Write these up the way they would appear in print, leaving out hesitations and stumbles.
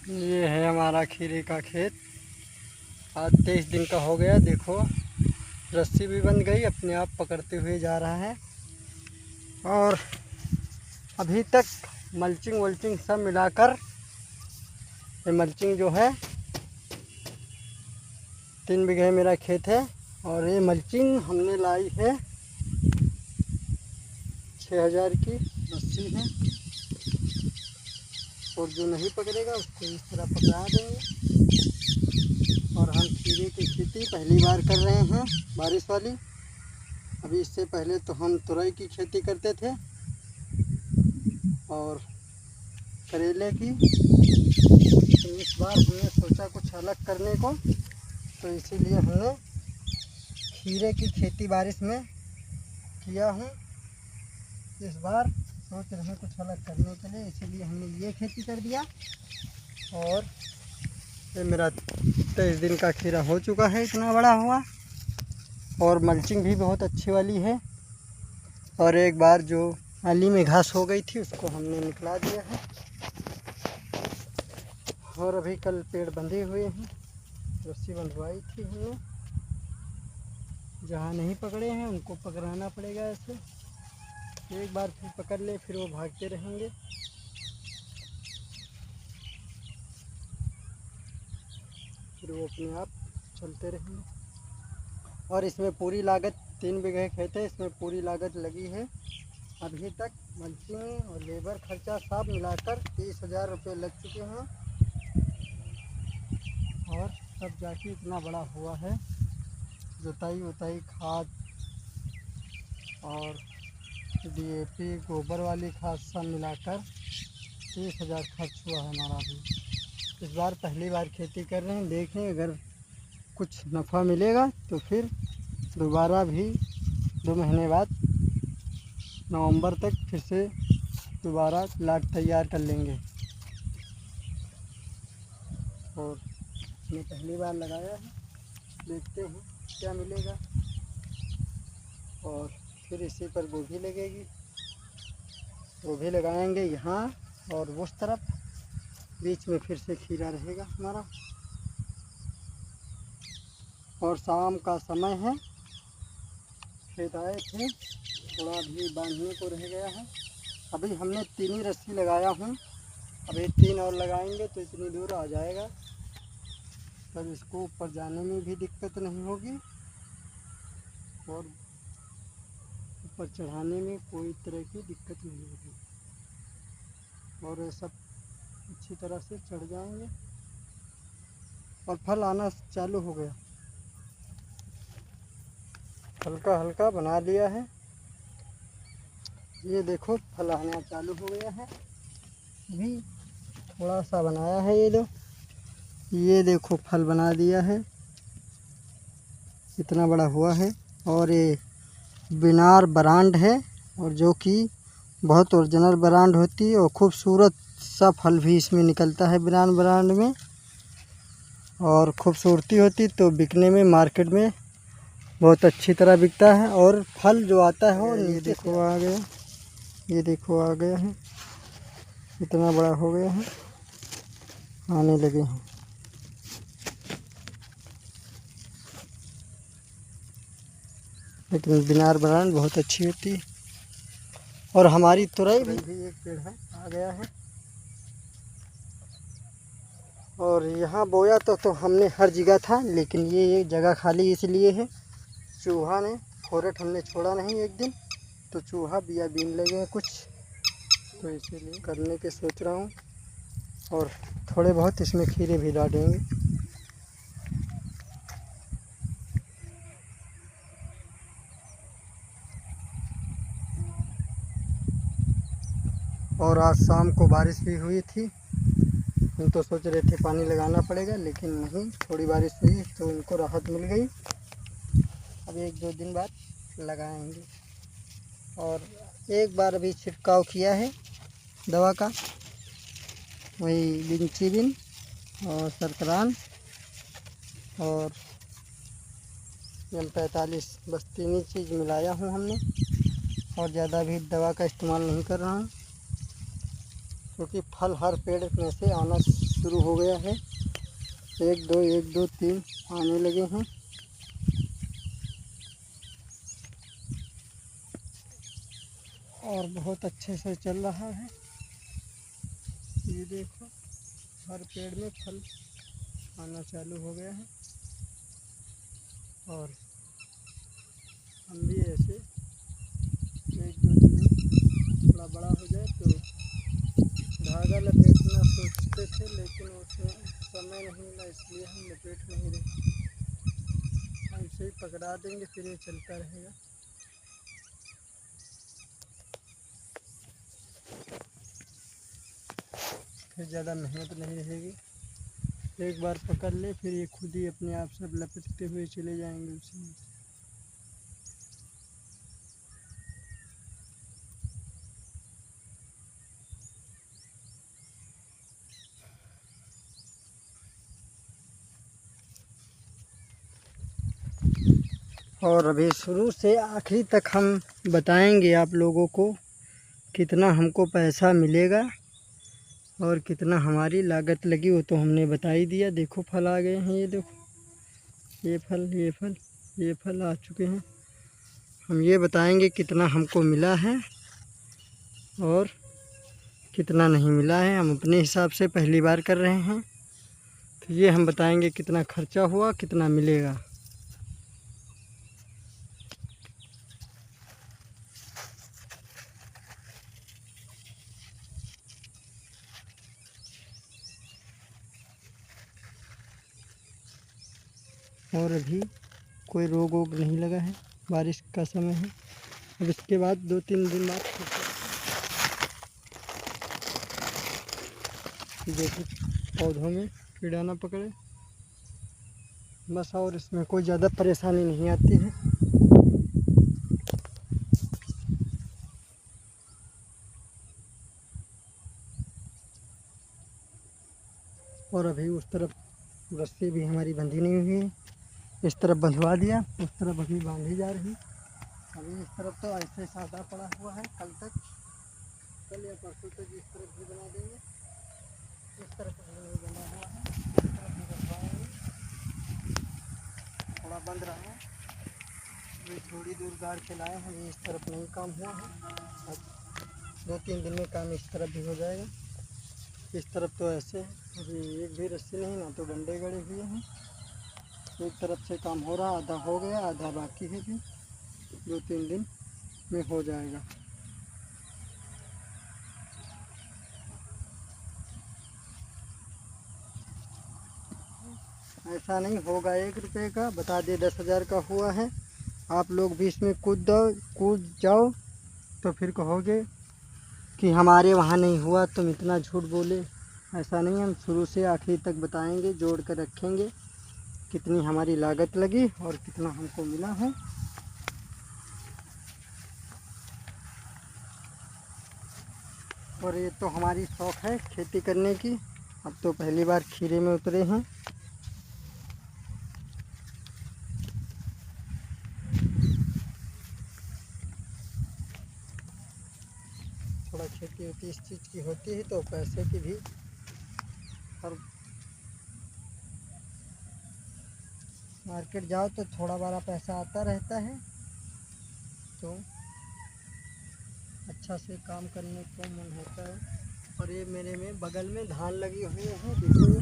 ये है हमारा खीरे का खेत। आज 23 दिन का हो गया। देखो रस्सी भी बंध गई, अपने आप पकड़ते हुए जा रहा है। और अभी तक मल्चिंग वल्चिंग सब मिलाकर ये मल्चिंग जो है 3 बीघे मेरा खेत है। और ये मल्चिंग हमने लाई है 6000 की रस्सी है। और जो नहीं पकड़ेगा उसको इस तरह पकड़ा देंगे। और हम खीरे की खेती पहली बार कर रहे हैं, बारिश वाली। अभी इससे पहले तो हम तुरई की खेती करते थे और करेले की। तो इस बार हमने सोचा कुछ अलग करने को, तो इसीलिए हमने खीरे की खेती बारिश में किया हूँ। इस बार सोच रहे हैं कुछ अलग करने के लिए, इसीलिए हमने ये खेती कर दिया। और ये मेरा 23 दिन का खीरा हो चुका है, इतना बड़ा हुआ। और मल्चिंग भी बहुत अच्छी वाली है। और एक बार जो नाली में घास हो गई थी उसको हमने निकला दिया है। और अभी कल पेड़ बंधे हुए हैं, रस्सी बंधवाई थी हमने। जहाँ नहीं पकड़े हैं उनको पकड़ाना पड़ेगा ऐसे। एक बार फिर पकड़ ले फिर वो भागते रहेंगे। फिर वो अपने आप चलते रहेंगे। और इसमें पूरी लागत 3 बीघे खेत है, इसमें पूरी लागत लगी है अभी तक मल्चिंग और लेबर खर्चा सब मिलाकर 30,000 रुपये लग चुके हैं। और तब जाके इतना बड़ा हुआ है। जुताई उताई खाद और DAP गोबर वाली खाद सब मिलाकर 30,000 खर्च हुआ है हमारा भी। इस बार पहली बार खेती कर रहे हैं, देखें अगर कुछ नफ़ा मिलेगा तो फिर दोबारा भी 2 महीने बाद नवंबर तक फिर से दोबारा प्लाट तैयार कर लेंगे। और मैं पहली बार लगाया है, देखते हैं क्या मिलेगा। और फिर इसी पर गोभी लगेगी, गोभी लगाएंगे यहाँ और उस तरफ। बीच में फिर से खीरा रहेगा हमारा। और शाम का समय है, खेत आए थे, थोड़ा भी बांधने को रह गया है। अभी हमने 3 ही रस्सी लगाया हूँ, अभी 3 और लगाएंगे तो इतनी दूर आ जाएगा। तब इसको ऊपर जाने में भी दिक्कत नहीं होगी और ऊपर चढ़ाने में कोई तरह की दिक्कत नहीं होगी। और ये सब अच्छी तरह से चढ़ जाएंगे। और फल आना चालू हो गया, हल्का हल्का बना लिया है। ये देखो फल आना चालू हो गया है। अभी थोड़ा सा बनाया है ये देखो फल बना दिया है, इतना बड़ा हुआ है। और ये बिनार ब्रांड है, और जो कि बहुत ओरिजिनल ब्रांड होती है और खूबसूरत सा फल भी इसमें निकलता है बिनार ब्रांड में। और खूबसूरती होती तो बिकने में मार्केट में बहुत अच्छी तरह बिकता है। और फल जो आता है वो ये देखो आ गया, ये देखो आ गया है, इतना बड़ा हो गया है, आने लगे हैं। लेकिन बिनार ब्रांड बहुत अच्छी होती है। और हमारी तुरई भी एक पेड़ है, आ गया है। और यहाँ बोया तो हमने हर जगह था, लेकिन ये जगह खाली इसलिए है चूहा ने फोरेट हमने छोड़ा नहीं एक दिन, तो चूहा बिया बीन लगे हैं कुछ, तो इसीलिए करने के सोच रहा हूँ। और थोड़े बहुत इसमें खीरे भी डालेंगे। और आज शाम को बारिश भी हुई थी, हम तो सोच रहे थे पानी लगाना पड़ेगा, लेकिन नहीं, थोड़ी बारिश हुई तो इनको राहत मिल गई। अब 1-2 दिन बाद लगाएंगे। और एक बार अभी छिड़काव किया है दवा का, वही विंचिबिन और सरकरान और M45, बस 3 ही चीज़ मिलाया हूँ हमने। और ज़्यादा भी दवा का इस्तेमाल नहीं कर रहा हूँ। क्योंकि फल हर पेड़ में से आना शुरू हो गया है। एक दो तीन आने लगे हैं। और बहुत अच्छे से चल रहा है। ये देखो हर पेड़ में फल आना चालू हो गया है। और हम भी ऐसे एक दो दिन में थोड़ा बड़ा हो जाए तो धागा लपेटना सोचते थे, लेकिन उसमें समय नहीं मिला, इसलिए हम लपेट नहीं रहे। ऐसे ही पकड़ा देंगे, फिर ये चलता रहेगा। फिर ज़्यादा मेहनत नहीं रहेगी। एक बार पकड़ ले फिर ये खुद ही अपने आप सब लपेटते हुए चले जाएंगे उसी में। और अभी शुरू से आखिरी तक हम बताएंगे आप लोगों को कितना हमको पैसा मिलेगा और कितना हमारी लागत लगी, वो तो हमने बता ही दिया। देखो फल आ गए हैं, ये देखो ये फल आ चुके हैं। हम ये बताएंगे कितना हमको मिला है और कितना नहीं मिला है। हम अपने हिसाब से पहली बार कर रहे हैं, तो ये हम बताएंगे कितना खर्चा हुआ, कितना मिलेगा। और अभी कोई रोग वोग नहीं लगा है, बारिश का समय है। अब इसके बाद 2-3 दिन बाद देखो पौधों में कीड़ा ना पकड़े बस, और इसमें कोई ज़्यादा परेशानी नहीं आती है। और अभी उस तरफ रस्सी भी हमारी बंधी नहीं हुई है, इस तरफ बंधवा दिया, उस तरफ अभी बांधी जा रही। अभी इस तरफ तो ऐसे सादा पड़ा हुआ है, कल या परसों तक इस तरफ भी बना देंगे। इस तरफ नहीं बना हुआ है, इस तरफ भी बनवाएंगे। थोड़ा बंद रहा है, अभी थोड़ी दूर गाड़ के लाए हैं, इस तरफ नहीं काम हुआ है। अब 2-3 दिन में काम इस तरफ भी हो जाएगा। इस तरफ तो ऐसे अभी एक भी रस्सी नहीं, ना तो डंडे गड़े हुए हैं। एक तरफ से काम हो रहा, आधा हो गया, आधा बाकी है। भी 2-3 दिन में हो जाएगा। ऐसा नहीं होगा 1 रुपये का बता दे 10,000 का हुआ है, आप लोग भी इसमें कूद जाओ तो फिर कहोगे कि हमारे वहाँ नहीं हुआ, तुम इतना झूठ बोले। ऐसा नहीं, हम शुरू से आखिर तक बताएंगे, जोड़ कर रखेंगे कितनी हमारी लागत लगी और कितना हमको मिला है। और ये तो हमारी शौक़ है खेती करने की। अब तो पहली बार खीरे में उतरे हैं। थोड़ा खेती होती इस चीज़ की होती है तो पैसे की भी, और मार्केट जाओ तो थोड़ा बड़ा पैसा आता रहता है, तो अच्छा से काम करने को मन होता है। और ये मेरे में बगल में धान लगी हुई है, देखो ये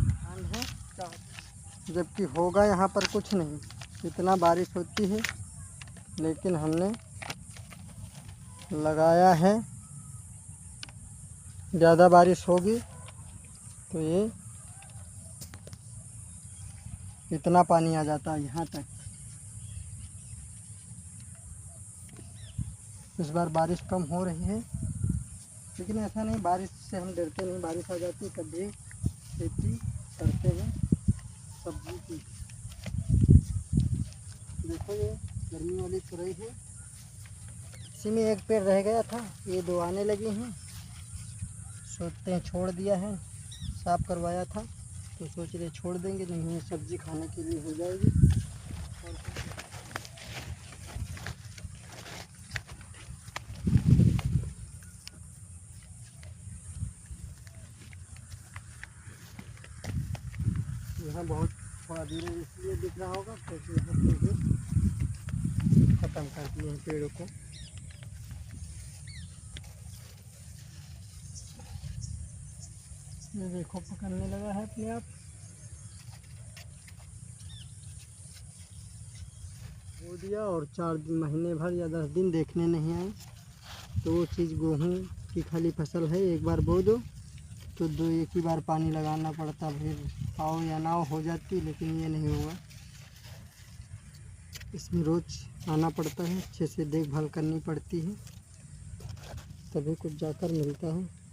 धान है, जबकि होगा यहाँ पर कुछ नहीं। इतना बारिश होती है, लेकिन हमने लगाया है। ज़्यादा बारिश होगी तो ये इतना पानी आ जाता है यहाँ तक। इस बार बारिश कम हो रही है, लेकिन ऐसा नहीं, बारिश से हम डरते नहीं। बारिश आ जाती कभी खेती करते हैं सब्जी की। देखो ये गर्मी वाली तुरई है, इसी में एक पेड़ रह गया था, ये 2 आने लगी हैं। सोचते हैं छोड़ दिया है, साफ़ करवाया था तो सोच रहे छोड़ देंगे, नहीं सब्ज़ी खाने के लिए हो जाएगी। यहाँ बहुत थोड़ा दूर है इसलिए दिख रहा होगा, क्योंकि यहाँ पे भी ख़त्म कर दिए हैं पेड़ों को। ये देखो पकड़ने लगा है अपने आप। बो दिया और 4 महीने भर या 10 दिन देखने नहीं आए। तो वो चीज़ गेहूँ की खाली फसल है, एक बार बो दो तो एक ही बार पानी लगाना पड़ता, फिर आओ या ना हो जाती, लेकिन ये नहीं हुआ। इसमें रोज़ आना पड़ता है, अच्छे से देखभाल करनी पड़ती है, तभी कुछ जाकर मिलता है।